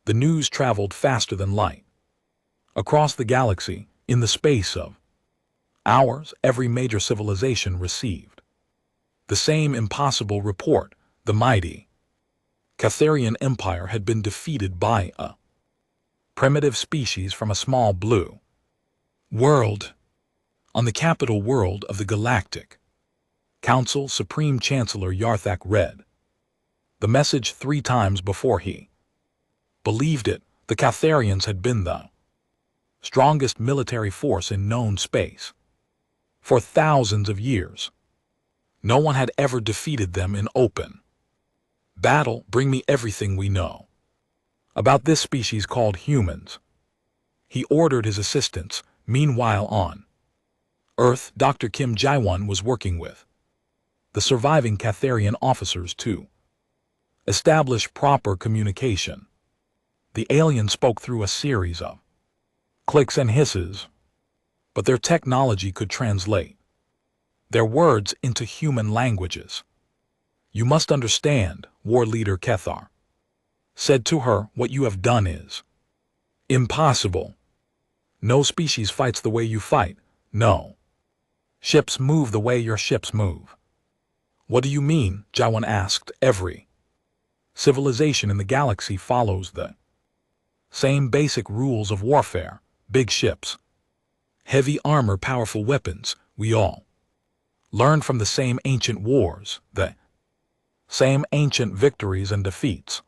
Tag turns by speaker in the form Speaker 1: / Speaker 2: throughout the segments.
Speaker 1: The news traveled faster than light. Across the galaxy, in the space of hours, every major civilization received the same impossible report. The mighty Catharian Empire had been defeated by a primitive species from a small blue world. On the capital world of the Galactic Council, Supreme Chancellor Yarthak read the message 3 times before he believed it. The Catharians had been the strongest military force in known space for thousands of years. No one had ever defeated them in open battle. Bring me everything we know about this species called humans, he ordered his assistants. Meanwhile on Earth, Dr. Kim Jae-won was working with the surviving Catharian officers to establish proper communication. The aliens spoke through a series of clicks and hisses, but their technology could translate their words into human languages. You must understand, war leader Kethar said to her, what you have done is impossible. No species fights the way you fight. No ships move the way your ships move. What do you mean? Jae-won asked. Every civilization in the galaxy follows the same basic rules of warfare. Big ships, heavy armor, powerful weapons. We all learn from the same ancient wars, the same ancient victories and defeats.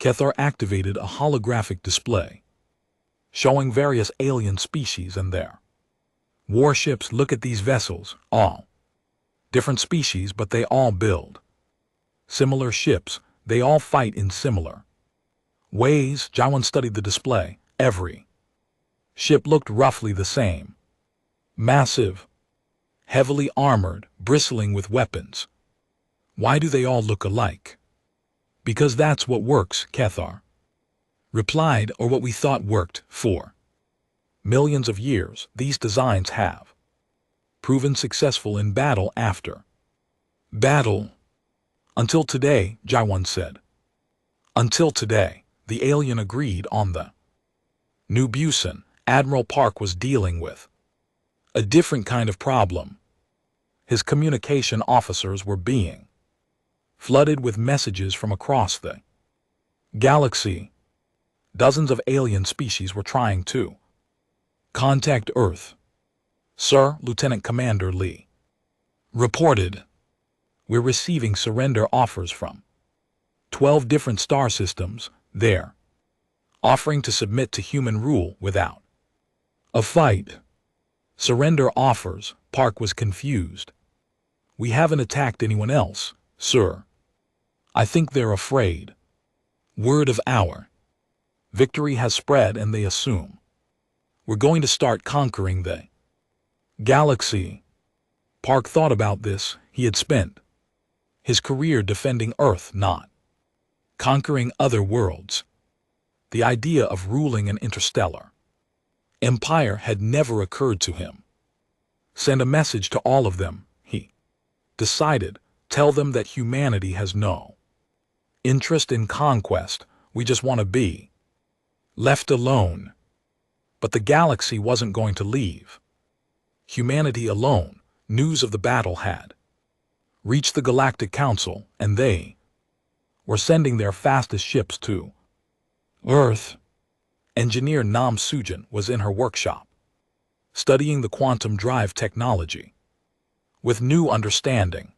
Speaker 1: Kethar activated a holographic display showing various alien species and their warships. Look at these vessels, all different species, but they all build similar ships. They all fight in similar ways. Jae-won studied the display. Every ship looked roughly the same. Massive, heavily armored, bristling with weapons. Why do they all look alike? Because that's what works, Kethar replied, or what we thought worked. For millions of years, these designs have proven successful in battle after battle. Until today, Jae-won said. Until today, the alien agreed on the New Busan. Admiral Park was dealing with a different kind of problem. His communication officers were being flooded with messages from across the galaxy. Dozens of alien species were trying to contact Earth. Sir, Lieutenant Commander Lee reported, we're receiving surrender offers from 12 different star systems. They're offering to submit to human rule without a fight. Surrender offers. Park was confused. We haven't attacked anyone else, sir. I think they're afraid. Word of our victory has spread and they assume we're going to start conquering the galaxy. Park thought about this. He had spent his career defending Earth, not conquering other worlds. The idea of ruling an interstellar empire had never occurred to him. Send a message to all of them, he decided. Tell them that humanity has no interest in conquest. We just want to be left alone. But the galaxy wasn't going to leave humanity alone. News of the battle had reached the Galactic Council, and they were sending their fastest ships to Earth. Engineer Nam Sujin was in her workshop, studying the quantum drive technology with new understanding.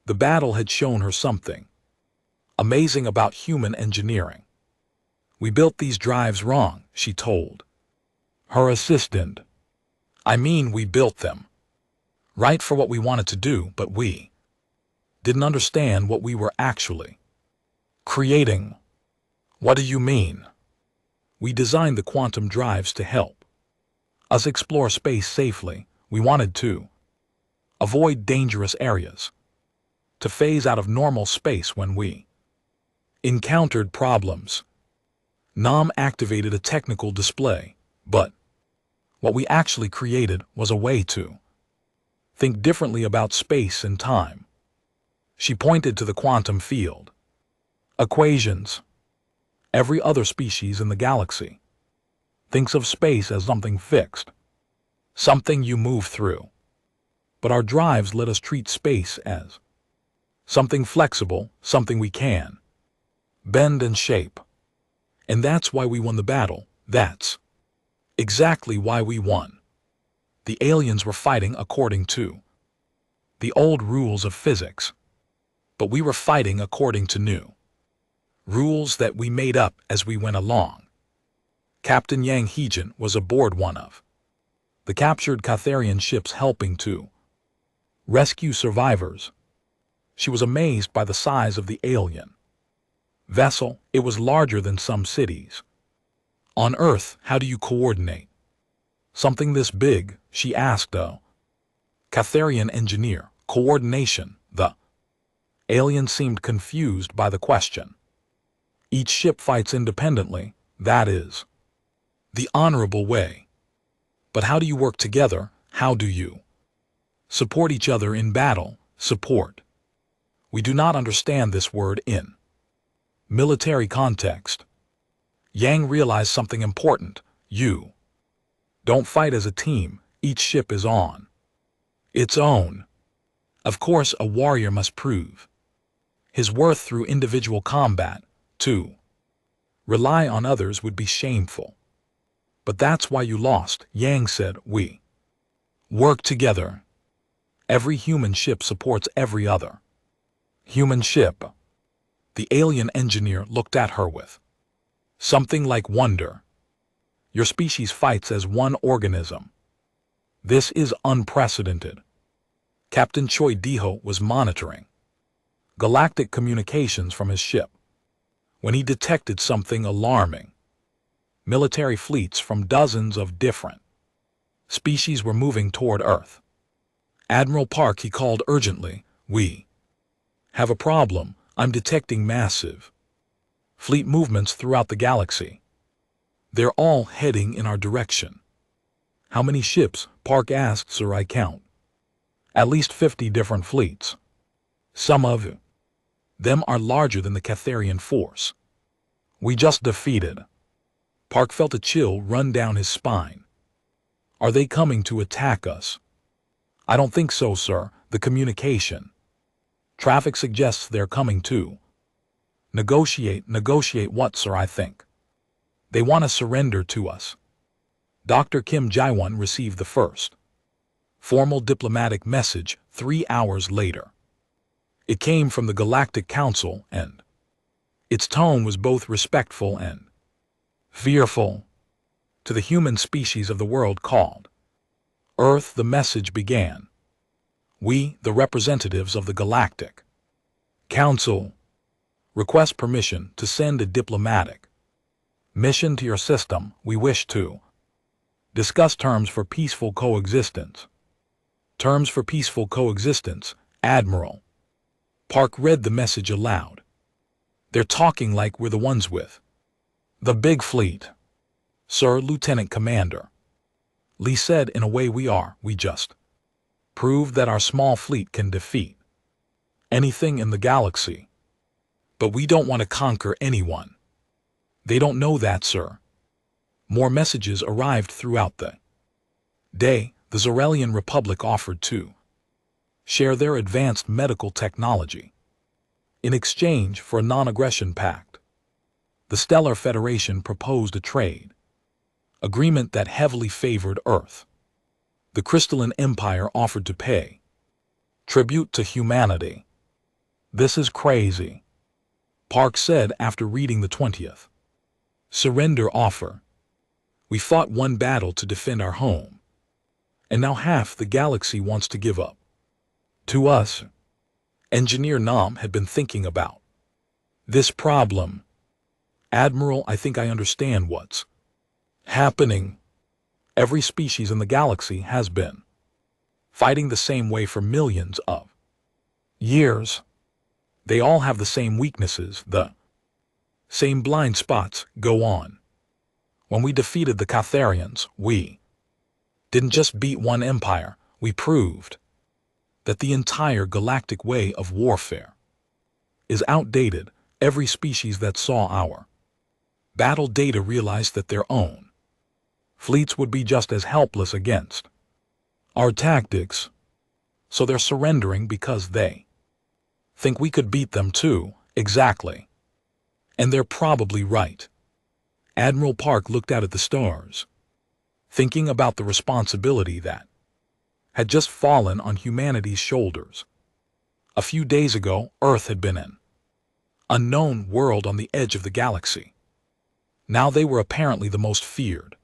Speaker 1: The battle had shown her something amazing about human engineering. We built these drives wrong, she told her assistant. I mean, we built them right for what we wanted to do, but we didn't understand what we were actually creating. What do you mean? We designed the quantum drives to help us explore space safely. We wanted to avoid dangerous areas, to phase out of normal space when we encountered problems. Nam activated a technical display, but what we actually created was a way to think differently about space and time. She pointed to the quantum field equations. Every other species in the galaxy thinks of space as something fixed, something you move through. But our drives let us treat space as something flexible, something we can bend and shape. And that's why we won the battle. That's exactly why we won. The aliens were fighting according to the old rules of physics, but we were fighting according to new rules that we made up as we went along. Captain Yang Heejin was aboard one of the captured Catharian ships helping to rescue survivors. She was amazed by the size of the alien vessel. It was larger than some cities. On Earth, how do you coordinate something this big? She asked a Catharian engineer. Coordination. The alien seemed confused by the question. Each ship fights independently, that is the honorable way. But how do you work together? How do you support each other in battle? Support. We do not understand this word in military context. Yang realized something important. You don't fight as a team. Each ship is on its own. Of course, a warrior must prove his worth through individual combat. To rely on others would be shameful. But that's why you lost, Yang said. We work together. Every human ship supports every other human ship. The alien engineer looked at her with something like wonder. Your species fights as one organism. This is unprecedented. Captain Choi Diho was monitoring galactic communications from his ship when he detected something alarming. Military fleets from dozens of different species were moving toward Earth. Admiral Park, he called urgently. We have a problem. I'm detecting massive fleet movements throughout the galaxy. They're all heading in our direction. How many ships? Park asked. Sir, I count at least 50 different fleets. Some of them are larger than the Catharian force we just defeated. Park felt a chill run down his spine. Are they coming to attack us? I don't think so, sir. The communication traffic suggests they're coming to negotiate. Negotiate what, sir? I think they want to surrender to us. Dr. Kim Jae-won received the first formal diplomatic message 3 hours later. It came from the Galactic Council, and its tone was both respectful and fearful. To the human species of the world called Earth, the message began. We, the representatives of the Galactic Council, request permission to send a diplomatic mission to your system. We wish to discuss terms for peaceful coexistence. Terms for peaceful coexistence. Admiral Park read the message aloud. They're talking like we're the ones with the big fleet. Sir, Lieutenant Commander Lee said, in a way we are. We just proved that our small fleet can defeat anything in the galaxy. But we don't want to conquer anyone. They don't know that, sir. More messages arrived throughout the day. The Zorelian Republic offered to share their advanced medical technology in exchange for a non-aggression pact. The Stellar Federation proposed a trade agreement that heavily favored Earth. The Crystalline Empire offered to pay tribute to humanity. This is crazy, Park said after reading the 20th surrender offer. We fought one battle to defend our home, and now half the galaxy wants to give up to us. Engineer Nam had been thinking about this problem. Admiral, I think I understand what's happening. Every species in the galaxy has been fighting the same way for millions of years. They all have the same weaknesses, the same blind spots. Go on. When we defeated the Catharians, we didn't just beat one empire, we proved that the entire galactic way of warfare is outdated. Every species that saw our battle data realized that their own fleets would be just as helpless against our tactics. So they're surrendering because they think we could beat them too. Exactly. And they're probably right. Admiral Park looked out at the stars, thinking about the responsibility that had just fallen on humanity's shoulders. A few days ago, Earth had been an unknown world on the edge of the galaxy. Now they were apparently the most feared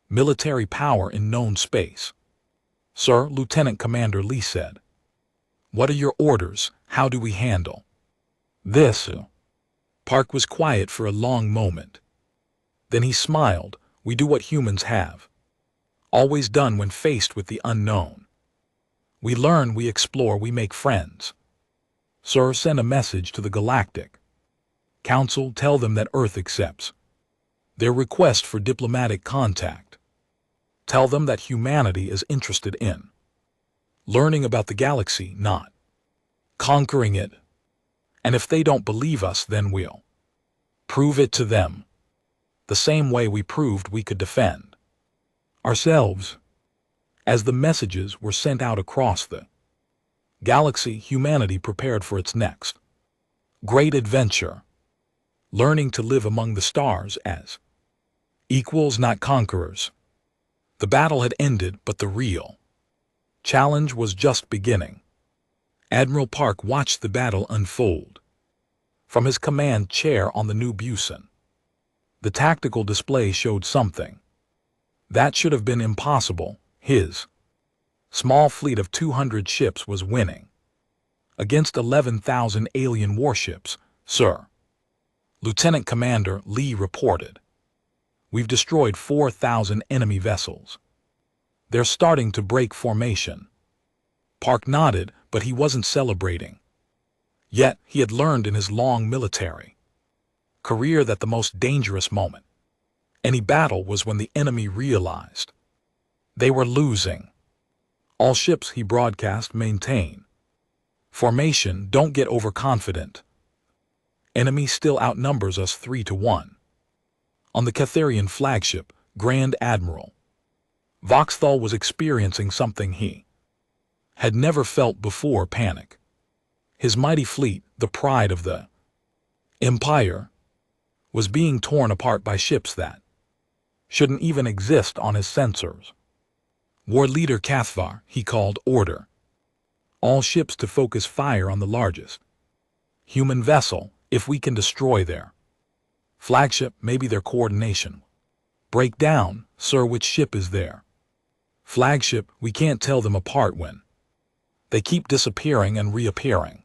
Speaker 1: military power in known space. "Sir," Lieutenant Commander Lee said, "what are your orders? How do we handle this?" Park was quiet for a long moment. Then he smiled. "We do what humans have always done when faced with the unknown. We learn, we explore, we make friends. Sir, send a message to the Galactic Council. Tell them that Earth accepts their request for diplomatic contact. Tell them that humanity is interested in learning about the galaxy, not conquering it. And if they don't believe us, then we'll prove it to them, the same way we proved we could defend ourselves." As the messages were sent out across the galaxy, humanity prepared for its next great adventure, learning to live among the stars as equals, not conquerors. The battle had ended, but the real challenge was just beginning. Admiral Park watched the battle unfold from his command chair on the new Busan. The tactical display showed something that should have been impossible. His small fleet of 200 ships was winning against 11,000 alien warships. "Sir," Lieutenant Commander Lee reported, "we've destroyed 4,000 enemy vessels. They're starting to break formation." Park nodded, but he wasn't celebrating. Yet he had learned in his long military career that the most dangerous moment any battle was when the enemy realized they were losing. "All ships," he broadcast, "maintain formation. Don't get overconfident. Enemy still outnumbers us 3-1. On the Catharian flagship, Grand Admiral Voxthal was experiencing something he had never felt before: panic. His mighty fleet, the pride of the Empire, was being torn apart by ships that shouldn't even exist on his sensors. "War Leader Cathvar," he called, "order all ships to focus fire on the largest human vessel. If we can destroy their flagship, maybe their coordination break down." "Sir, which ship is their flagship? We can't tell them apart when they keep disappearing and reappearing."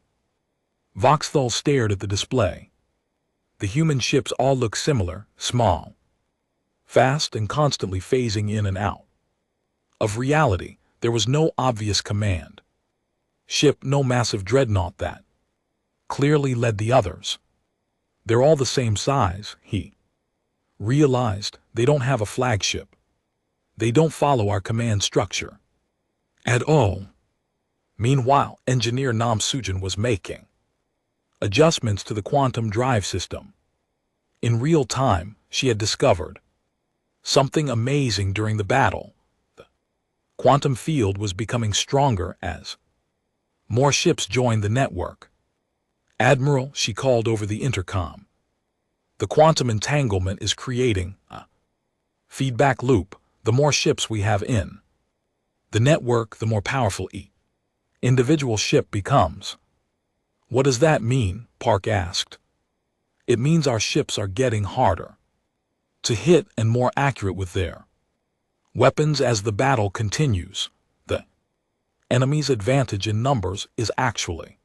Speaker 1: Voxthal stared at the display. The human ships all look similar: small, fast, and constantly phasing in and out of reality. There was no obvious command ship, no massive dreadnought that clearly led the others. "They're all the same size," he realized. "They don't have a flagship. They don't follow our command structure at all." Meanwhile, engineer Nam Sujin was making adjustments to the quantum drive system. In real time, she had discovered something amazing during the battle. The quantum field was becoming stronger as more ships joined the network. "Admiral," she called over the intercom, "the quantum entanglement is creating a feedback loop. The more ships we have in the network, the more powerful each individual ship becomes." "What does that mean?" Park asked. "It means our ships are getting harder to hit and more accurate with their weapons as the battle continues. The enemy's advantage in numbers is actually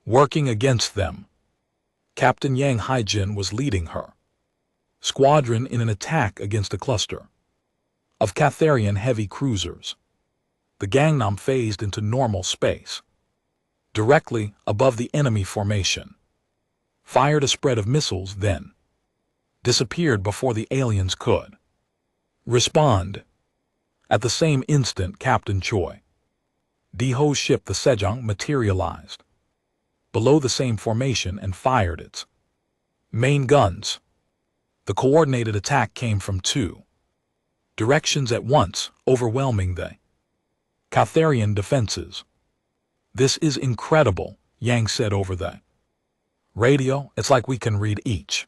Speaker 1: working against them." Captain Yang Haijin was leading her squadron in an attack against a cluster of Catharian heavy cruisers. The Gangnam phased into normal space directly above the enemy formation, fired a spread of missiles, then disappeared before the aliens could respond. At the same instant, Captain Choi Diho's ship, the Sejong, materialized below the same formation and fired its main guns. The coordinated attack came from two directions at once, overwhelming the Catharian defenses. "This is incredible," Yang said over the radio. "It's like we can read each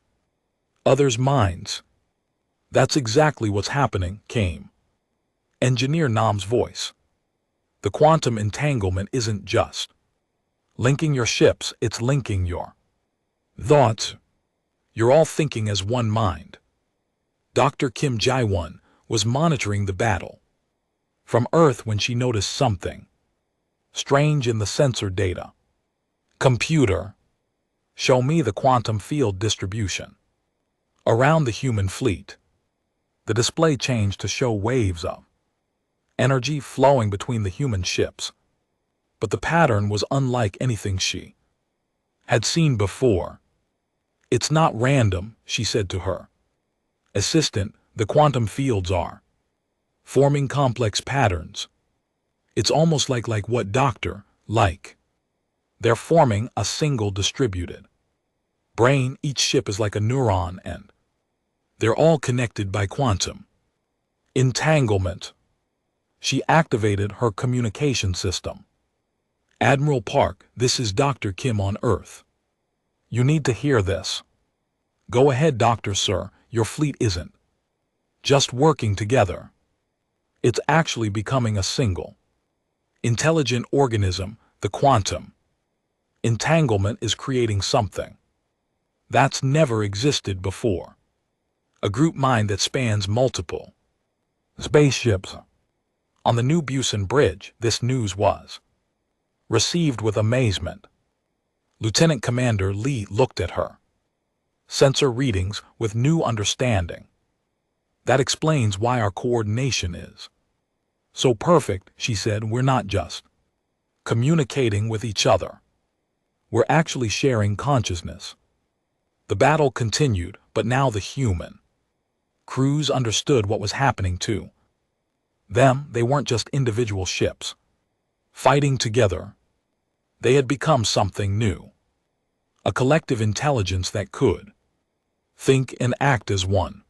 Speaker 1: other's minds." "That's exactly what's happening," came Engineer Nam's voice. "The quantum entanglement isn't just linking your ships, it's linking your thoughts. You're all thinking as one mind." Dr. Kim Jae-won was monitoring the battle from Earth when she noticed something strange in the sensor data. "Computer, show me the quantum field distribution around the human fleet." The display changed to show waves of energy flowing between the human ships. But the pattern was unlike anything she had seen before. "It's not random," she said to her assistant. "The quantum fields are forming complex patterns. It's almost like what Doctor, like. They're forming a single distributed brain. Each ship is like a neuron and they're all connected by quantum entanglement." She activated her communication system. "Admiral Park, this is Dr. Kim on Earth. You need to hear this." "Go ahead, Doctor Sir. Your fleet isn't just working together. It's actually becoming a single intelligent organism. The quantum entanglement is creating something that's never existed before. A group mind that spans multiple spaceships." On the New Busan Bridge, this news was received with amazement. Lieutenant Commander Lee looked at her sensor readings with new understanding. "That explains why our coordination is so perfect," she said. "We're not just communicating with each other. We're actually sharing consciousness." The battle continued, but now the human crews understood what was happening too. They weren't just individual ships fighting together. They had become something new. A collective intelligence that could think and act as one.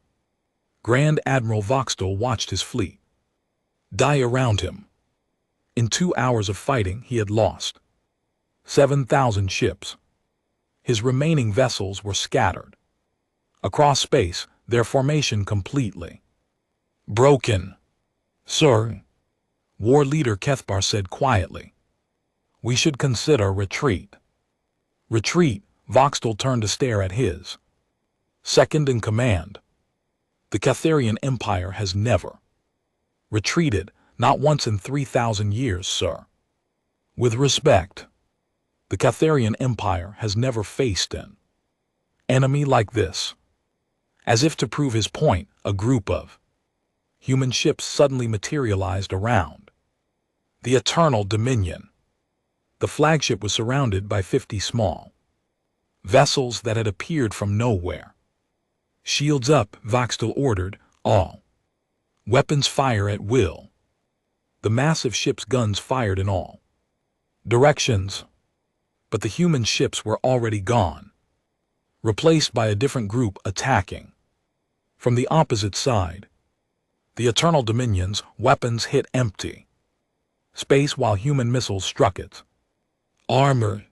Speaker 1: Grand Admiral Voxtel watched his fleet die around him. In 2 hours of fighting, he had lost 7,000 ships. His remaining vessels were scattered across space, their formation completely broken. "Sir," War Leader Kethbar said quietly, "we should consider retreat." "Retreat?" Voxtel turned to stare at his second-in-command. "The Catharian Empire has never retreated, not once in 3,000 years, sir. With respect, the Catharian Empire has never faced an enemy like this." As if to prove his point, a group of human ships suddenly materialized around the Eternal Dominion. The flagship was surrounded by 50 small vessels that had appeared from nowhere. "Shields up," Voxtel ordered. "All weapons fire at will." The massive ship's guns fired in all directions. But the human ships were already gone, replaced by a different group attacking from the opposite side. The Eternal Dominion's weapons hit empty space while human missiles struck it. "Armor."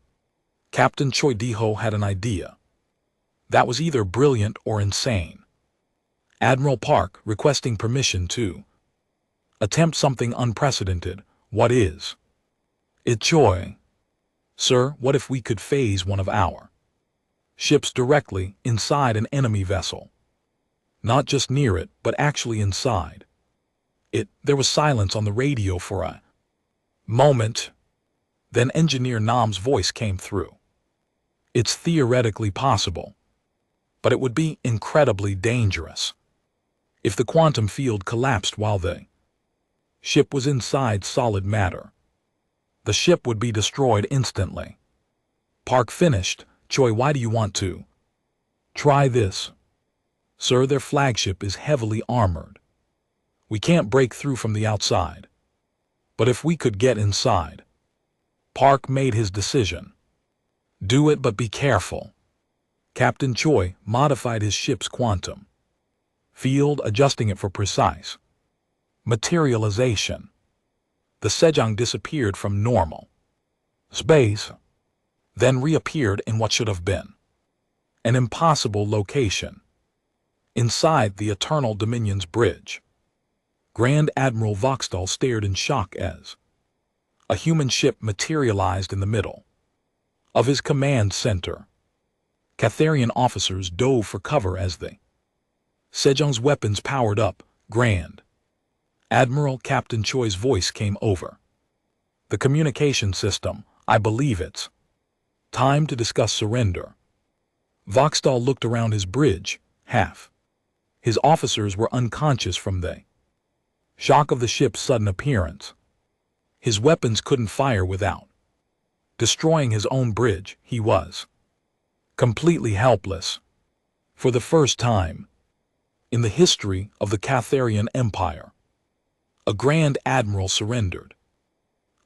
Speaker 1: Captain Choi Deho had an idea that was either brilliant or insane. "Admiral Park, requesting permission to attempt something unprecedented." "What is it, Choi?" "Sir, what if we could phase one of our ships directly inside an enemy vessel? Not just near it, but actually inside it." There was silence on the radio for a moment. Then Engineer Nam's voice came through. "It's theoretically possible, but it would be incredibly dangerous. If the quantum field collapsed while the ship was inside solid matter, the ship would be destroyed instantly." Park finished. "Choi, why do you want to try this?" "Sir, their flagship is heavily armored. We can't break through from the outside. But if we could get inside." Park made his decision. "Do it, but be careful. Captain Choi modified his ship's quantum field, adjusting it for precise materialization. The Sejong disappeared from normal space, then reappeared in what should have been an impossible location, inside the Eternal Dominion's bridge. Grand Admiral Voxdal stared in shock as a human ship materialized in the middle of his command center. Catharian officers dove for cover as the Sejong's weapons powered up. Grand Admiral Captain Choi's voice came over the communication system. I believe it's time to discuss surrender. Voxdal looked around his bridge. Half his officers were unconscious from the shock of the ship's sudden appearance. His weapons couldn't fire without destroying his own bridge. He was completely helpless. For the first time in the history of the Catharian Empire, a Grand Admiral surrendered.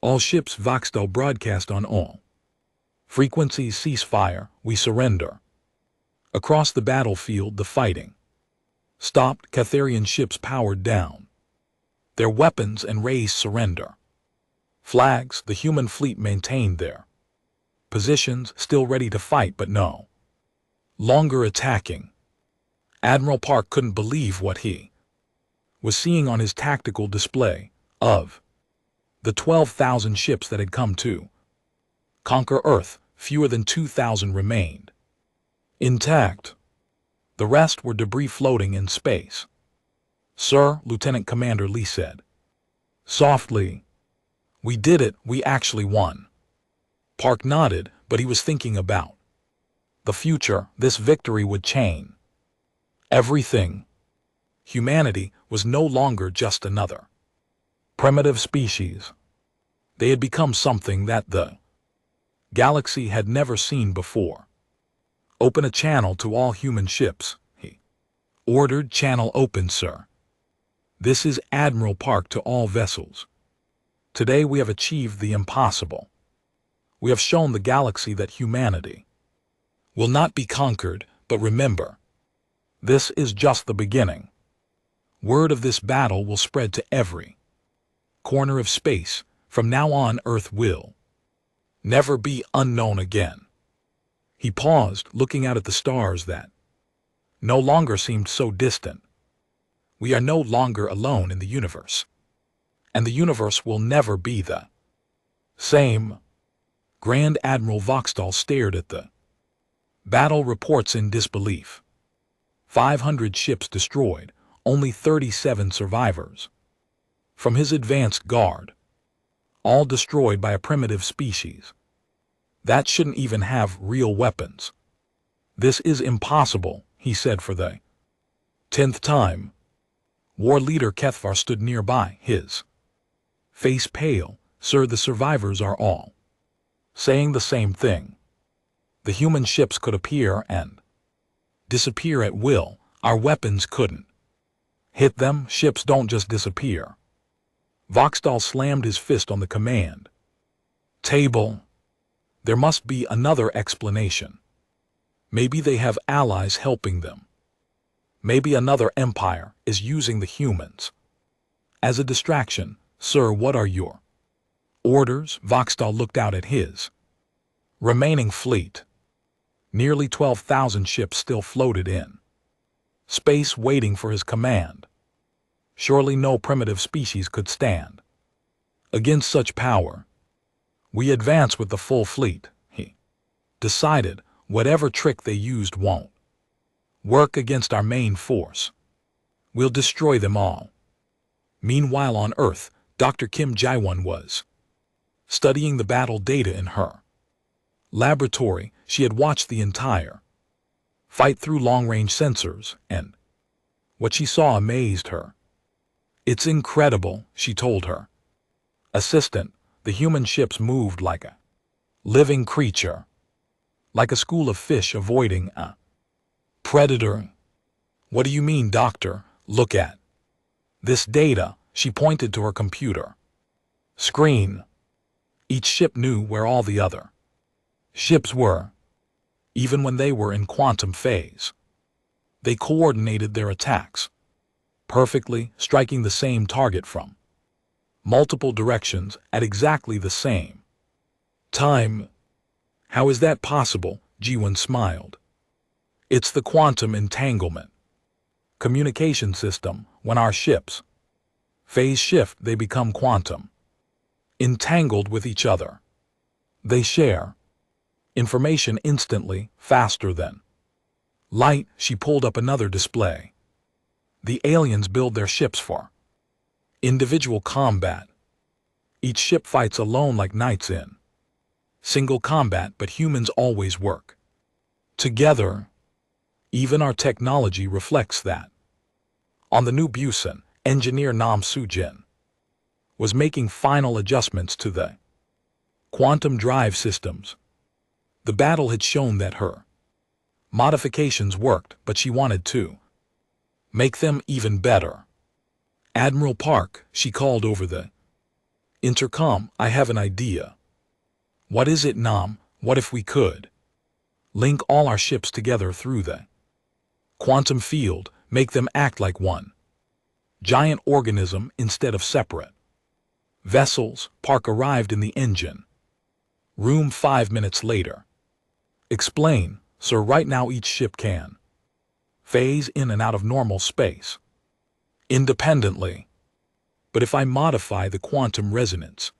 Speaker 1: All ships, Voxdal broadcast on all frequencies, ceasefire, we surrender. Across the battlefield, the fighting stopped. Catharian ships powered down their weapons and raised surrender flags. The human fleet maintained their positions, still ready to fight but no longer attacking. Admiral Park couldn't believe what he was seeing on his tactical display. Of the 12,000 ships that had come to conquer Earth, fewer than 2,000 remained intact. The rest were debris floating in space. Sir, Lieutenant Commander Lee said softly, we did it, we actually won. Park nodded, but he was thinking about the future. This victory would change everything. Humanity was no longer just another primitive species. They had become something that the galaxy had never seen before. Open a channel to all human ships, he ordered. Channel open, sir. This is Admiral Park to all vessels. Today we have achieved the impossible. We have shown the galaxy that humanity will not be conquered, but remember, this is just the beginning. Word of this battle will spread to every corner of space. From now on, Earth will never be unknown again. He paused, looking out at the stars that no longer seemed so distant. We are no longer alone in the universe, and the universe will never be the same. Grand Admiral Voxdal stared at the battle reports in disbelief. 500 ships destroyed, only 37 survivors from his advanced guard, all destroyed by a primitive species that shouldn't even have real weapons. This is impossible, he said for the 10th time. War leader Kethvar stood nearby, his face pale. Sir, the survivors are all saying the same thing. The human ships could appear and disappear at will. Our weapons couldn't hit them. Ships don't just disappear. Voxdal slammed his fist on the command table. There must be another explanation. Maybe they have allies helping them. Maybe another empire is using the humans as a distraction. Sir, what are your orders? Voxdal looked out at his remaining fleet. Nearly 12,000 ships still floated in space waiting for his command. Surely no primitive species could stand against such power. We advance with the full fleet, he decided. Whatever trick they used won't work against our main force. We'll destroy them all. Meanwhile on Earth, Dr. Kim Jae-won was studying the battle data in her laboratory. She had watched the entire fight through long-range sensors, and what she saw amazed her. It's incredible, she told her assistant. The human ships moved like a living creature, like a school of fish avoiding a predator. What do you mean, doctor? Look at this data. She pointed to her computer screen. Each ship knew where all the other ships were. even when they were in quantum phase. They coordinated their attacks perfectly, striking the same target from multiple directions at exactly the same time. How is that possible? Jiwon smiled. It's the quantum entanglement communication system. When our ships phase shift, they become quantum entangled with each other. They share information instantly, faster than light. She pulled up another display. The aliens build their ships for individual combat. Each ship fights alone like knights in single combat, but humans always work together. Even our technology reflects that. On the new Busan, engineer Nam Soo-jin was making final adjustments to the quantum drive systems. The battle had shown that her modifications worked, but she wanted to make them even better. Admiral Park, she called over the intercom, I have an idea. What is it, Nam? What if we could link all our ships together through the quantum field, make them act like one giant organism instead of separate vessels? Park arrived in the engine room 5 minutes later. Explain, sir. Right now each ship can phase in and out of normal space independently. But if I modify the quantum resonance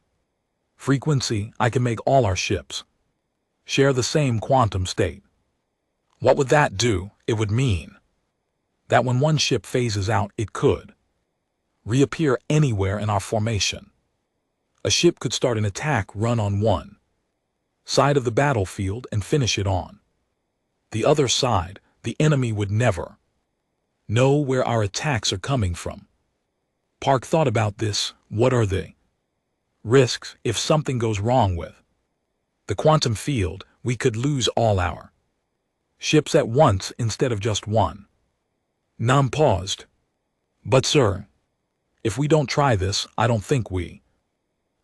Speaker 1: frequency, I can make all our ships share the same quantum state. What would that do? It would mean that when one ship phases out, it could reappear anywhere in our formation. A ship could start an attack run on one side of the battlefield and finish it on the other side. The enemy would never know where our attacks are coming from. Park thought about this. What are the risks if something goes wrong with the quantum field? We could lose all our ships at once instead of just one. Nam paused. But sir, if we don't try this, I don't think we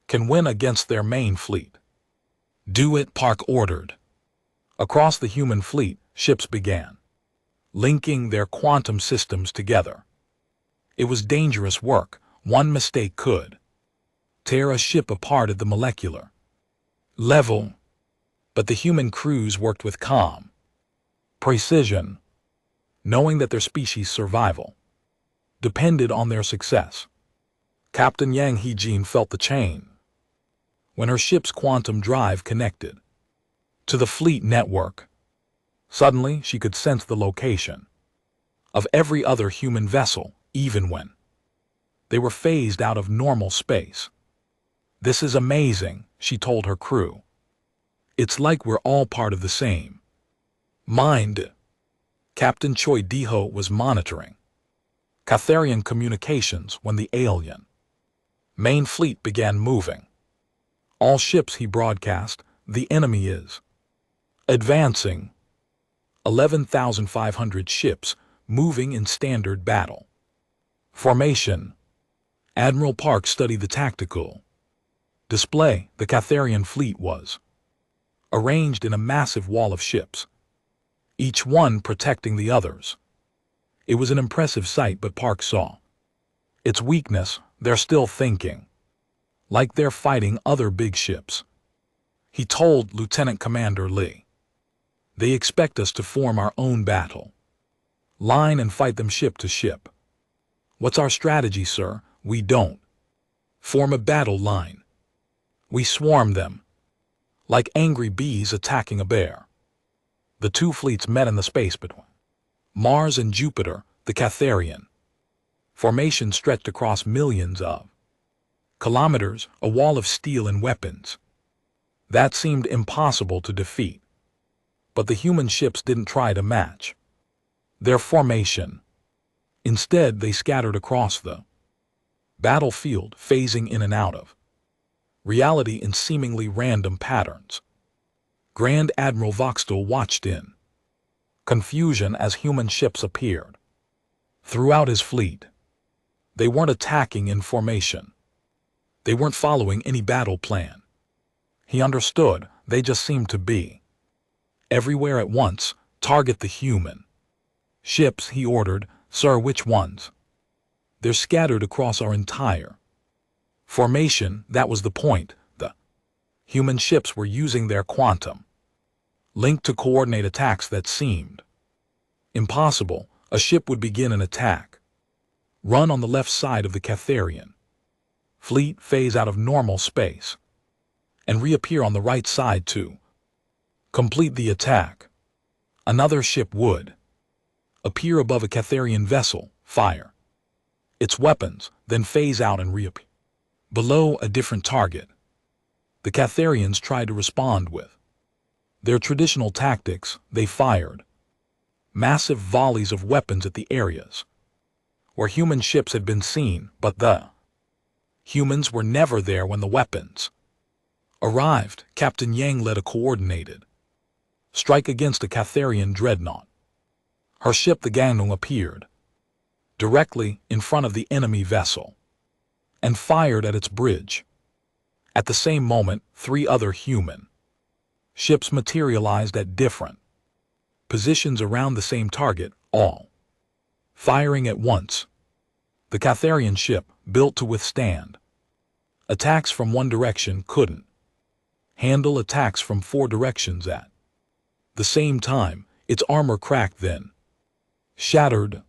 Speaker 1: can win against their main fleet. Do it, Park ordered. Across the human fleet, ships began linking their quantum systems together. It was dangerous work. One mistake could tear a ship apart at the molecular level. But the human crews worked with calm precision, knowing that their species' survival depended on their success. Captain Yang Hee-jin felt the chain when her ship's quantum drive connected to the fleet network. Suddenly, she could sense the location of every other human vessel, even when they were phased out of normal space. This is amazing, she told her crew. It's like we're all part of the same mind. Captain Choi Di-ho was monitoring Catharian communications when the alien main fleet began moving. All ships, he broadcast, the enemy is advancing. 11,500 ships moving in standard battle formation. Admiral Park studied the tactical display. The Catharian fleet was arranged in a massive wall of ships, each one protecting the others. It was an impressive sight, but Park saw its weakness. They're still thinking like they're fighting other big ships. He told Lieutenant Commander Lee, they expect us to form our own battle line and fight them ship to ship. What's our strategy, sir? We don't form a battle line. We swarm them like angry bees attacking a bear. The two fleets met in the space between Mars and Jupiter. The Catharian formation stretched across millions of kilometers, a wall of steel and weapons that seemed impossible to defeat. But the human ships didn't try to match their formation. Instead, they scattered across the battlefield, phasing in and out of reality in seemingly random patterns. Grand Admiral Voxtel watched in confusion as human ships appeared throughout his fleet. They weren't attacking in formation. They weren't following any battle plan. He understood, they just seemed to be Everywhere at once, target the human ships, he ordered. Sir, which ones? They're scattered across our entire formation. That was the point. The human ships were using their quantum link to coordinate attacks that seemed impossible. A ship would begin an attack, run on the left side of the Catharian fleet, phase out of normal space, and reappear on the right side to complete the attack. Another ship would appear above a Catharian vessel, fire its weapons, then phase out and reappear below a different target. The Catharians tried to respond with their traditional tactics. They fired massive volleys of weapons at the areas where human ships had been seen, but the humans were never there when the weapons arrived. Captain Yang led a coordinated strike against a Catharian dreadnought. Her ship, the Gangdong, appeared directly in front of the enemy vessel and fired at its bridge. At the same moment, 3 other human ships materialized at different positions around the same target, all firing at once. The Catharian ship, built to withstand attacks from one direction, couldn't handle attacks from 4 directions at the same time. Its armor cracked, then shattered.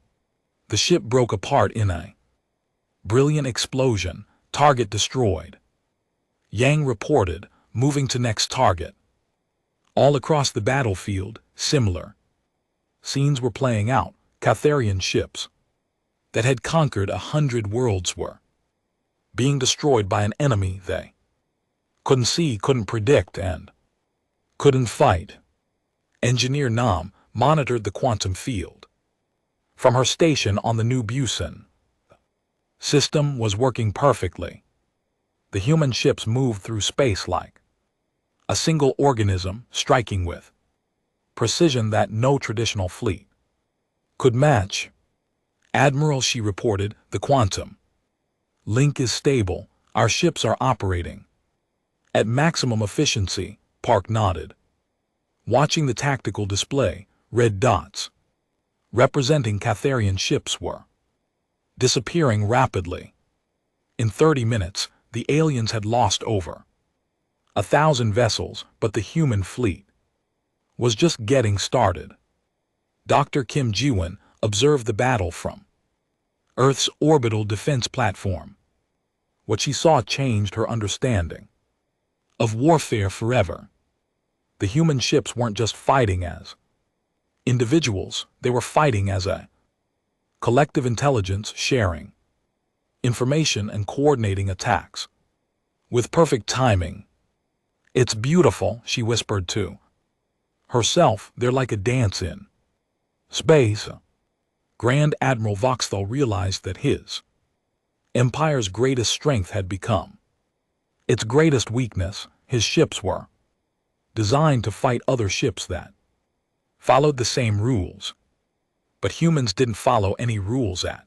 Speaker 1: The ship broke apart in a brilliant explosion. Target destroyed, Yang reported, moving to next target. All across the battlefield, similar scenes were playing out. Catharian ships that had conquered 100 worlds were being destroyed by an enemy they couldn't see, couldn't predict, and couldn't fight. Engineer Nam monitored the quantum field from her station on the new Busan. System was working perfectly. The human ships moved through space like a single organism, striking with precision that no traditional fleet could match. Admiral, she reported, the quantum link is stable. Our ships are operating at maximum efficiency. Park nodded, watching the tactical display. Red dots representing Catharian ships were disappearing rapidly. In 30 minutes, the aliens had lost over 1,000 vessels, but the human fleet was just getting started. Dr. Kim Jiwon observed the battle from Earth's orbital defense platform. What she saw changed her understanding of warfare forever. The human ships weren't just fighting as individuals, they were fighting as a collective intelligence, sharing information and coordinating attacks with perfect timing. It's beautiful, she whispered to herself. They're like a dance in space. Grand Admiral Voxthal realized that his empire's greatest strength had become its greatest weakness. His ships were designed to fight other ships that followed the same rules, but humans didn't follow any rules at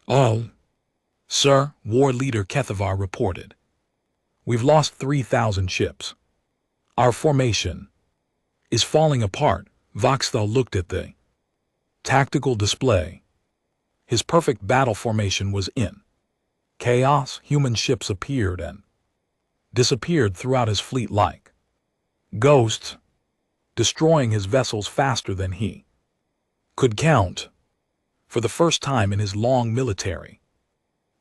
Speaker 1: all. Sir, War Leader Kethavar reported, we've lost 3,000 ships. Our formation is falling apart. Voxthal looked at the tactical display. His perfect battle formation was in chaos. Human ships appeared and disappeared throughout his fleet like ghosts, destroying his vessels faster than he could count. For the first time in his long military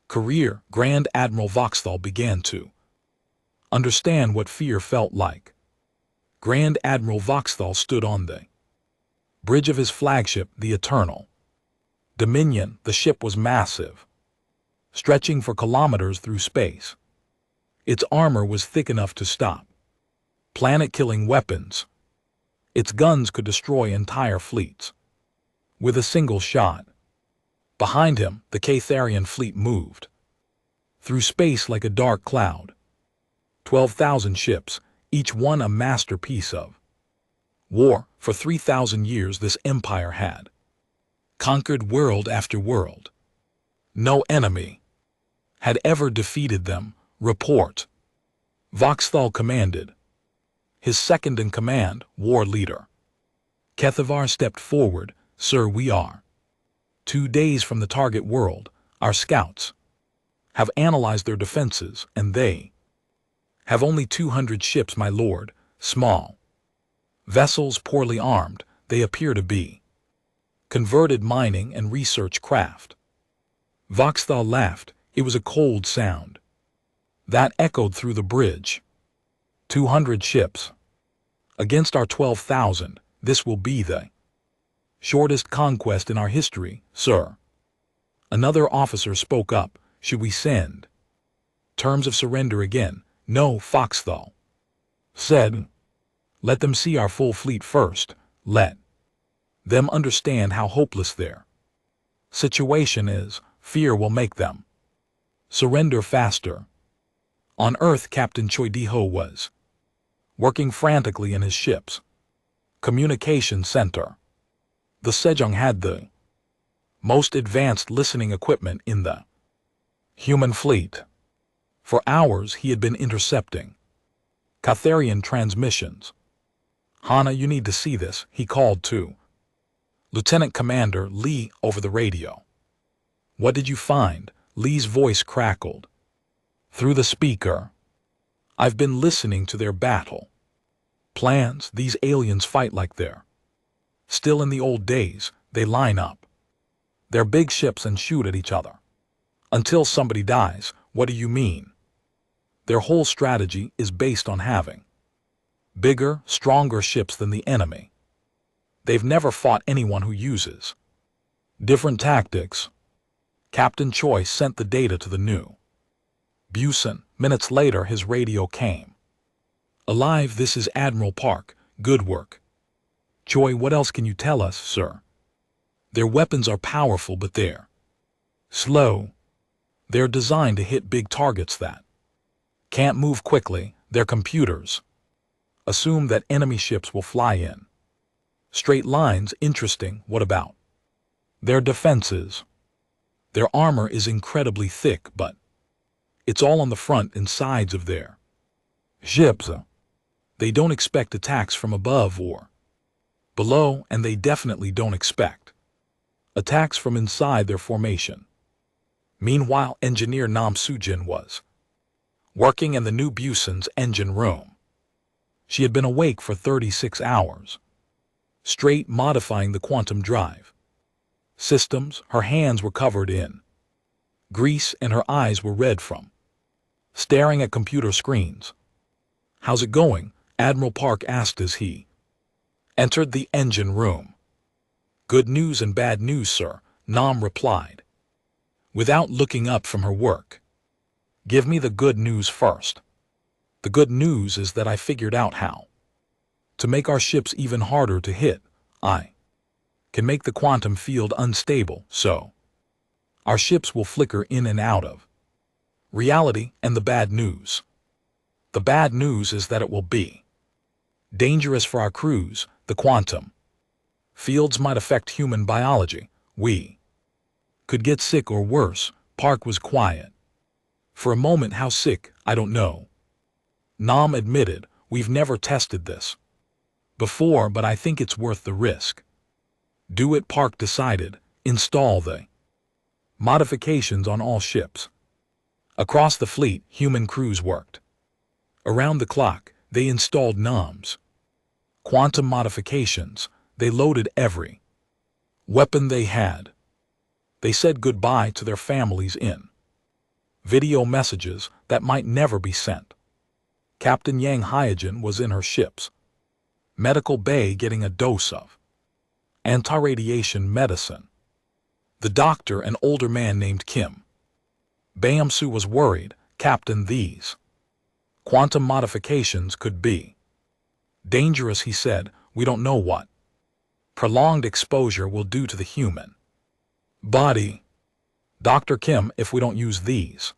Speaker 1: career, Grand Admiral Voxthal began to understand what fear felt like. Grand Admiral Voxthal stood on the bridge of his flagship, the Eternal Dominion. The ship was massive, stretching for kilometers through space. Its armor was thick enough to stop planet-killing weapons. Its guns could destroy entire fleets with a single shot. Behind him, the Catharian fleet moved through space like a dark cloud. 12,000 ships, each one a masterpiece of war. For 3,000 years this empire had conquered world after world. No enemy had ever defeated them. Report, Voxthal commanded his second-in-command, War Leader Kethavar stepped forward. Sir, we are 2 days from the target world. Our scouts have analyzed their defenses, and they have only 200 ships, my lord. Small vessels, poorly armed. They appear to be converted mining and research craft. Voxthal laughed. It was a cold sound that echoed through the bridge. 200 ships against our 12,000. This will be the shortest conquest in our history, sir. Another officer spoke up. Should we send terms of surrender again? No, Foxthal said. Let them see our full fleet first. Let them understand how hopeless their situation is. Fear will make them surrender faster. On Earth, Captain Choi Di-ho was working frantically in his ship's communication center. The Sejong had the most advanced listening equipment in the human fleet. For hours he had been intercepting Catharian transmissions. Hana, you need to see this, he called to Lieutenant Commander Lee over the radio. What did you find? Lee's voice crackled through the speaker. I've been listening to their battle plans. These aliens fight like they're still in the old days. They line up their big ships and shoot at each other until somebody dies. What do you mean? Their whole strategy is based on having bigger, stronger ships than the enemy. They've never fought anyone who uses different tactics. Captain Choi sent the data to the new Busan. Minutes later, his radio came alive. This is Admiral Park. Good work. Choi, what else can you tell us, sir? Their weapons are powerful, but they're slow. They're designed to hit big targets that can't move quickly. Their computers assume that enemy ships will fly in straight lines. Interesting. What about their defenses? Their armor is incredibly thick, but it's all on the front and sides of their ships. They don't expect attacks from above or below, and they definitely don't expect attacks from inside their formation. Meanwhile, engineer Nam Sujin was working in the new Busan's engine room. She had been awake for 36 hours straight, modifying the quantum drive systems. Her hands were covered in grease and her eyes were red from staring at computer screens. How's it going? Admiral Park asked as he entered the engine room. Good news and bad news, sir, Nam replied, without looking up from her work. Give me the good news first. The good news is that I figured out how to make our ships even harder to hit. I can make the quantum field unstable, so our ships will flicker in and out of reality. And the bad news? The bad news is that it will be dangerous for our crews. The quantum fields might affect human biology. We could get sick or worse. Park was quiet for a moment. How sick? I don't know. Nam admitted, we've never tested this before, but I think it's worth the risk. Do it, Park decided. Install the modifications on all ships. Across the fleet, human crews worked around the clock. They installed Nam's quantum modifications. They loaded every weapon they had. They said goodbye to their families in video messages that might never be sent. Captain Yang Hyojin was in her ship's medical bay getting a dose of anti-radiation medicine. The doctor, an older man named Kim Bayamsu, was worried. Captain, these quantum modifications could be dangerous, he said. We don't know what prolonged exposure will do to the human body. Dr. Kim, if we don't use these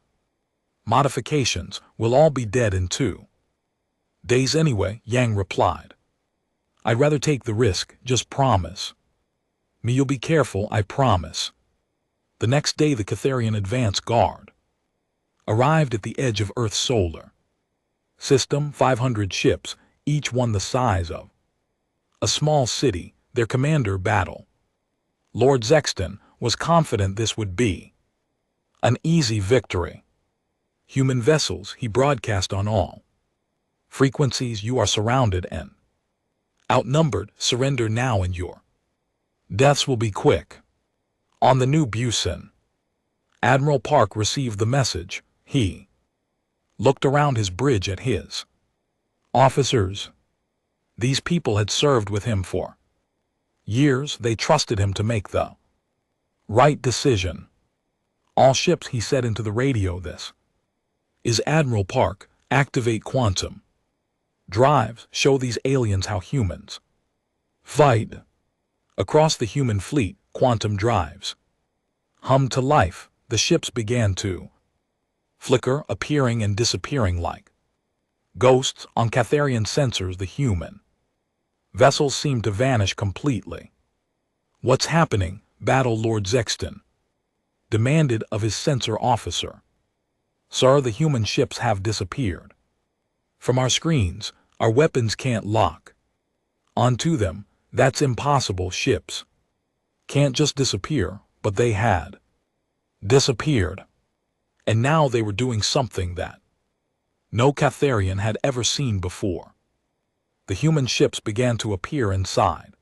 Speaker 1: modifications, we'll all be dead in 2 days anyway, Yang replied. I'd rather take the risk. Just promise me you'll be careful. I promise. The next day, the Catharian advance guard arrived at the edge of Earth's solar system. 500 ships, each one the size of a small city. their commander battle. Lord Sexton was confident this would be an easy victory. Human vessels, he broadcast on all frequencies, you are surrounded and outnumbered. Surrender now and your deaths will be quick. On the new Busan, Admiral Park received the message. He looked around his bridge at his officers. These people had served with him for years. They trusted him to make the right decision. All ships, he said into the radio, this is Admiral Park. Activate quantum drives. Show these aliens how humans fight. Across the human fleet, quantum drives hummed to life. The ships began to flicker, appearing and disappearing like ghosts. On Catharian sensors, the human vessels seemed to vanish completely. What's happening? Battle Lord Sexton demanded of his sensor officer. Sir, the human ships have disappeared from our screens. Our weapons can't lock onto them. That's impossible. Ships can't just disappear, but they had disappeared. And now they were doing something that no Catharian had ever seen before. The human ships began to appear inside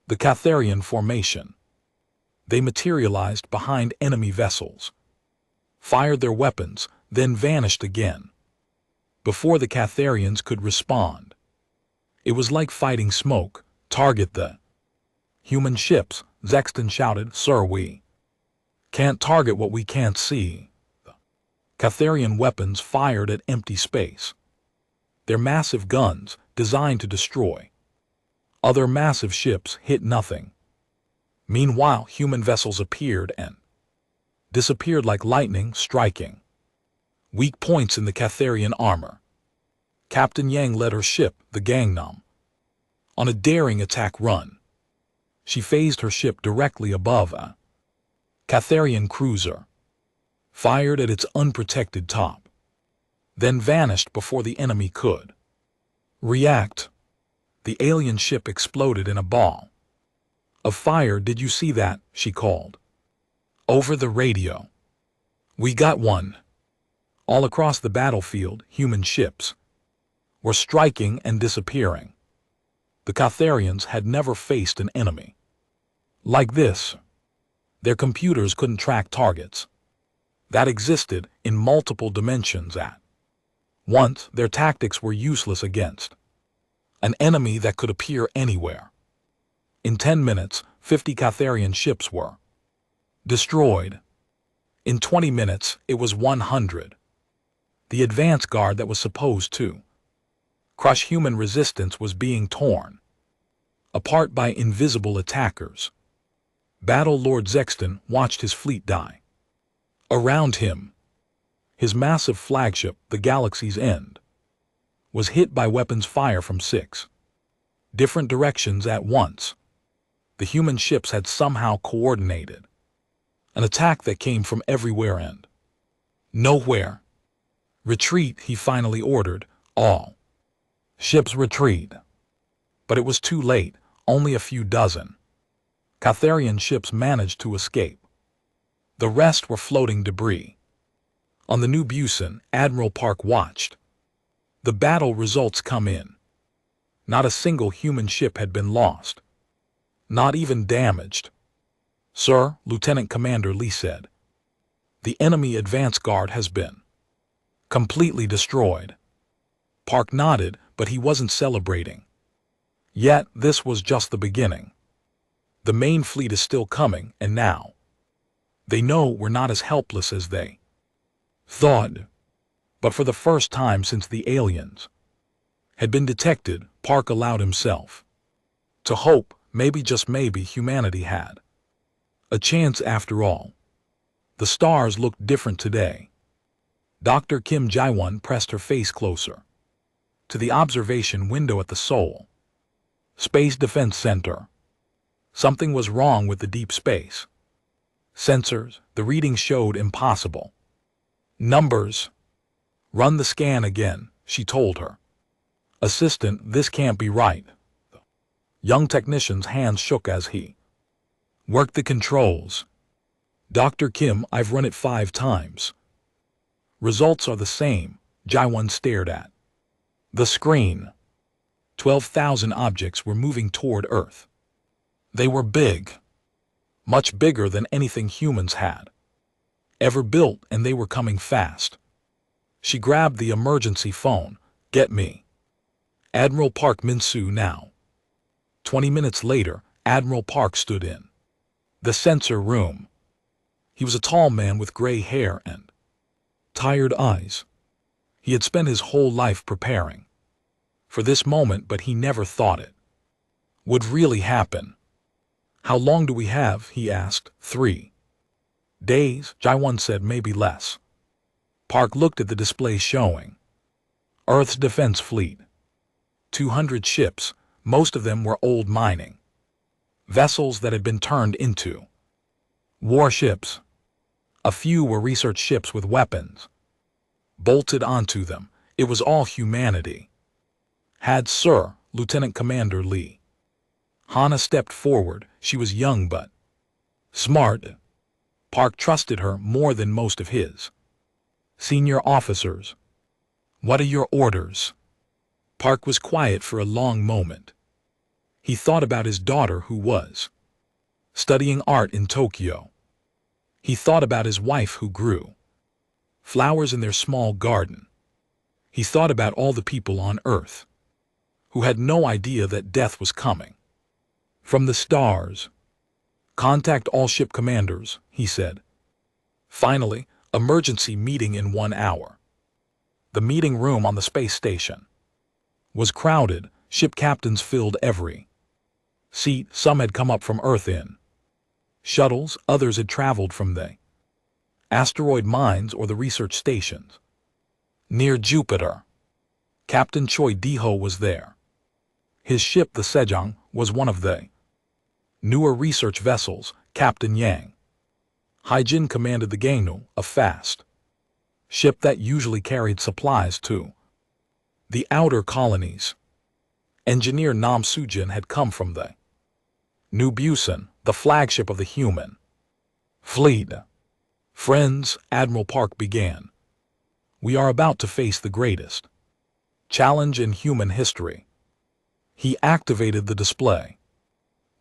Speaker 1: the Catharian formation. They materialized behind enemy vessels, fired their weapons, then vanished again before the Catharians could respond. It was like fighting smoke. Target the human ships, Sexton shouted. Sir, we can't target what we can't see. The Catharian weapons fired at empty space. Their massive guns, designed to destroy other massive ships, hit nothing. Meanwhile, human vessels appeared and disappeared like lightning, striking weak points in the Catharian armor. Captain Yang led her ship, the Gangnam, on a daring attack run. She phased her ship directly above a Catharian cruiser, fired at its unprotected top, then vanished before the enemy could react. The alien ship exploded in a ball of fire. Did you see that? She called over the radio. We got one. All across the battlefield, human ships were striking and disappearing. The Catharians had never faced an enemy like this. Their computers couldn't track targets that existed in multiple dimensions at once. Their tactics were useless against an enemy that could appear anywhere. In 10 minutes, 50 Catharian ships were destroyed. In 20 minutes, it was 100. The advance guard that was supposed to crush human resistance was being torn apart by invisible attackers. Battle Lord Sexton watched his fleet die around him. His massive flagship, the Galaxy's End, was hit by weapons fire from 6 different directions at once. The human ships had somehow coordinated an attack that came from everywhere and nowhere. Retreat, he finally ordered. All ships retreat. But it was too late. Only a few dozen Catharian ships managed to escape. The rest were floating debris. On the new Busan, Admiral Park watched the battle results come in. Not a single human ship had been lost, not even damaged. Sir, Lieutenant Commander Lee said, the enemy advance guard has been completely destroyed. Park nodded, but he wasn't celebrating. Yet, this was just the beginning. The main fleet is still coming, and now they know we're not as helpless as they thought. But for the first time since the aliens had been detected, Park allowed himself to hope, maybe, just maybe, humanity had a chance after all. The stars looked different today. Dr. Kim Jae-won pressed her face closer to the observation window at the Seoul Space Defense Center. Something was wrong with the deep space sensors. The readings showed impossible numbers. Run the scan again, she told her assistant. This can't be right. The Young technician's hands shook as he worked the controls. Dr. Kim, I've run it 5 times. Results are the same. Jaiwon stared at the screen. 12,000 objects were moving toward Earth. They were big, much bigger than anything humans had ever built, and they were coming fast. She grabbed the emergency phone. Get me Admiral Park Min-soo now. 20 minutes later, Admiral Park stood in the sensor room. He was a tall man with gray hair and tired eyes. He had spent his whole life preparing for this moment, but he never thought it would really happen. How long do we have? He asked. 3 days, Jaiwon said, maybe less. Park looked at the display showing Earth's defense fleet. 200 ships, most of them were old mining vessels that had been turned into warships. A few were research ships with weapons bolted onto them. It was all humanity had, Sir. Lieutenant Commander Lee Hana stepped forward. She was young but smart. Park trusted her more than most of his senior officers. What are your orders? Park was quiet for a long moment. He thought about his daughter who was studying art in Tokyo. He thought about his wife who grew flowers in their small garden. He thought about all the people on Earth who had no idea that death was coming from the stars. Contact all ship commanders, he said. Finally, emergency meeting in 1 hour. The meeting room on the space station was crowded. Ship captains filled every seat. Some had come up from Earth in shuttles, others had traveled from the asteroid mines or the research stations near Jupiter. Captain Choi Di-ho was there. His ship, the Sejong, was one of the newer research vessels. Captain Yang Haijin commanded the Gangnu, a fast ship that usually carried supplies to the outer colonies. Engineer Nam Soo-jin had come from the New Busan, the flagship of the human fleet. Friends, Admiral Park began. We are about to face the greatest challenge in human history. He activated the display.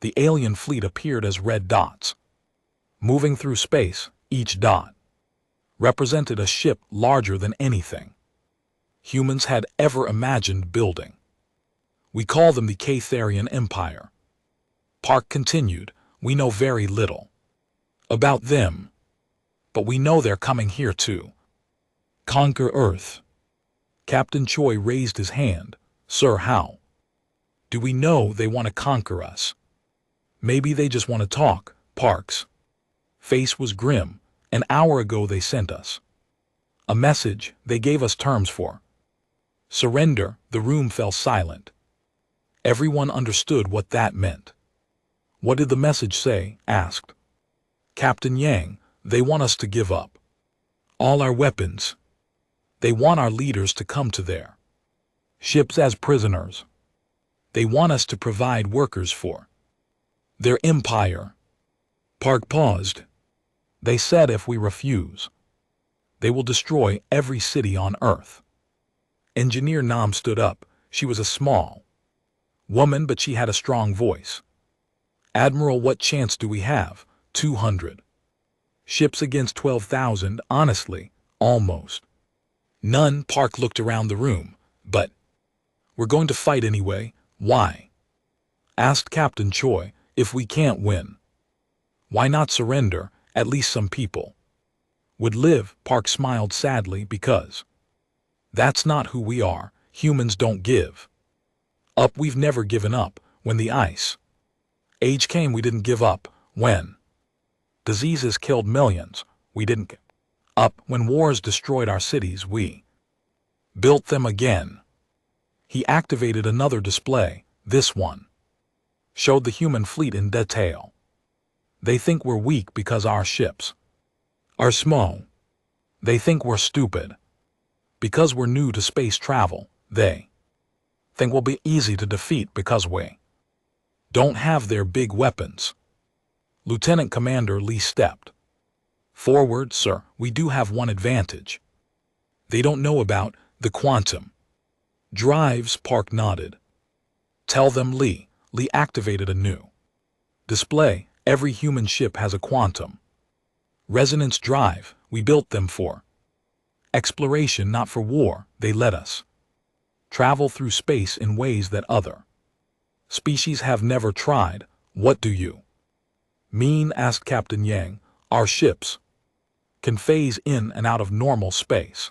Speaker 1: The alien fleet appeared as red dots, moving through space. Each dot represented a ship larger than anything humans had ever imagined building. We call them the Catharian Empire. Park continued. We know very little about them, but we know they're coming here to conquer Earth. Captain Choi raised his hand. Sir, how do we know they want to conquer us? Maybe they just want to talk. Park's face was grim. An hour ago they sent us a message. They gave us terms for surrender. The room fell silent. Everyone understood what that meant. What did the message say? Asked Captain Yang. They want us to give up all our weapons. They want our leaders to come to their ships as prisoners. They want us to provide workers for their empire. Park paused. They said if we refuse, they will destroy every city on Earth. Engineer Nam stood up. She was a small woman, but she had a strong voice. Admiral, what chance do we have? 200 ships against 12,000. Honestly, almost none. Park looked around the room. But we're going to fight anyway. Why? Asked Captain Choi. If we can't win, why not surrender? At least some people would live. Park smiled sadly. Because that's not who we are. Humans don't give up. We've never given up. When the ice age came, we didn't give up. When diseases killed millions, we didn't give up. When wars destroyed our cities, we built them again. He activated another display. This one showed the human fleet in detail. They think we're weak because our ships are small. They think we're stupid because we're new to space travel. They think we'll be easy to defeat because we don't have their big weapons. Lieutenant Commander Lee stepped forward. Sir, we do have one advantage. They don't know about the quantum drives. Park nodded. Tell them, Lee. Lee activated a new display. Every human ship has a quantum resonance drive. We built them for exploration, not for war. They let us travel through space in ways that other species have never tried. What do you mean? Asked Captain Yang. Our ships can phase in and out of normal space.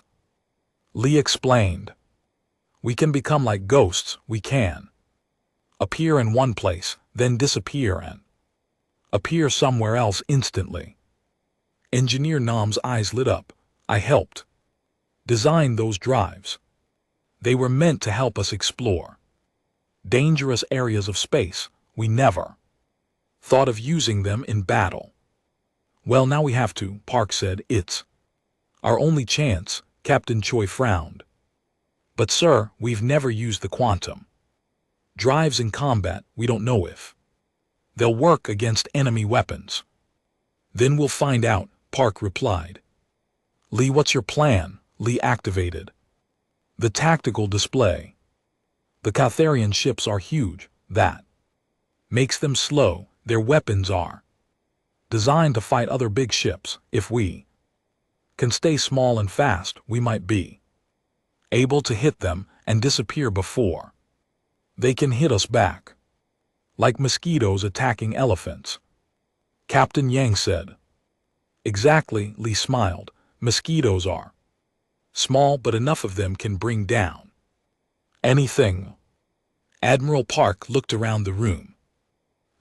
Speaker 1: Lee explained. We can become like ghosts. We can appear in one place, then disappear and appear somewhere else instantly. Engineer Nam's eyes lit up. I helped design those drives. They were meant to help us explore dangerous areas of space. We never thought of using them in battle. Well, now we have to, Park said. It's our only chance. Captain Choi frowned. But sir, we've never used the quantum drives in combat. We don't know if they'll work against enemy weapons. Then we'll find out, Park replied. Lee, what's your plan? Lee activated the tactical display. The Catharian ships are huge. That makes them slow. Their weapons are designed to fight other big ships. If we can stay small and fast, we might be able to hit them and disappear before they can hit us back. Like mosquitoes attacking elephants, Captain Yang said. Exactly, Lee smiled. Mosquitoes are small, but enough of them can bring down anything. Admiral Park looked around the room.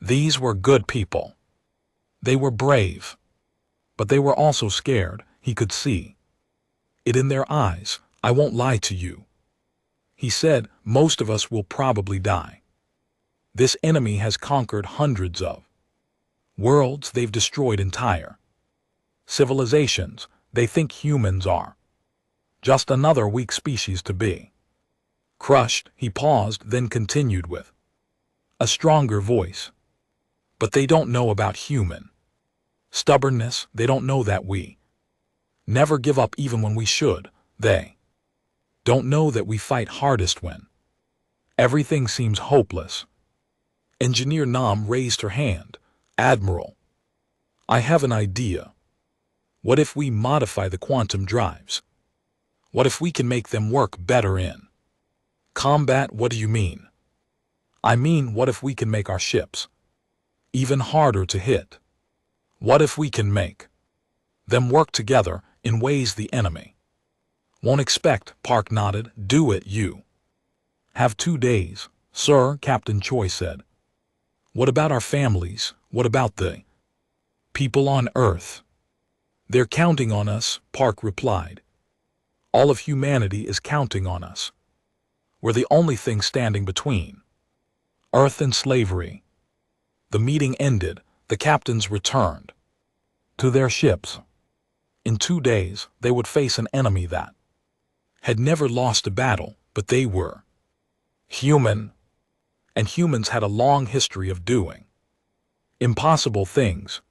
Speaker 1: These were good people. They were brave, but they were also scared. He could see it in their eyes. I won't lie to you, he said. Most of us will probably die. This enemy has conquered hundreds of worlds. They've destroyed entire civilizations. They think humans are just another weak species to be crushed. He paused, then continued with a stronger voice. But they don't know about human stubbornness. They don't know that we never give up even when we should. They don't know that we fight hardest when everything seems hopeless. Engineer Nam raised her hand. Admiral, I have an idea. What if we modify the quantum drives? What if we can make them work better in combat? What do you mean? I mean, what if we can make our ships even harder to hit? What if we can make them work together in ways the enemy won't expect? Park nodded. Do it. You have 2 days, sir, Captain Choi said. What about our families? What about the people on Earth? They're counting on us, Park replied. All of humanity is counting on us. We're the only thing standing between Earth and slavery. The meeting ended. The captains returned to their ships. In 2 days, they would face an enemy that had never lost a battle, but they were human, and humans had a long history of doing impossible things.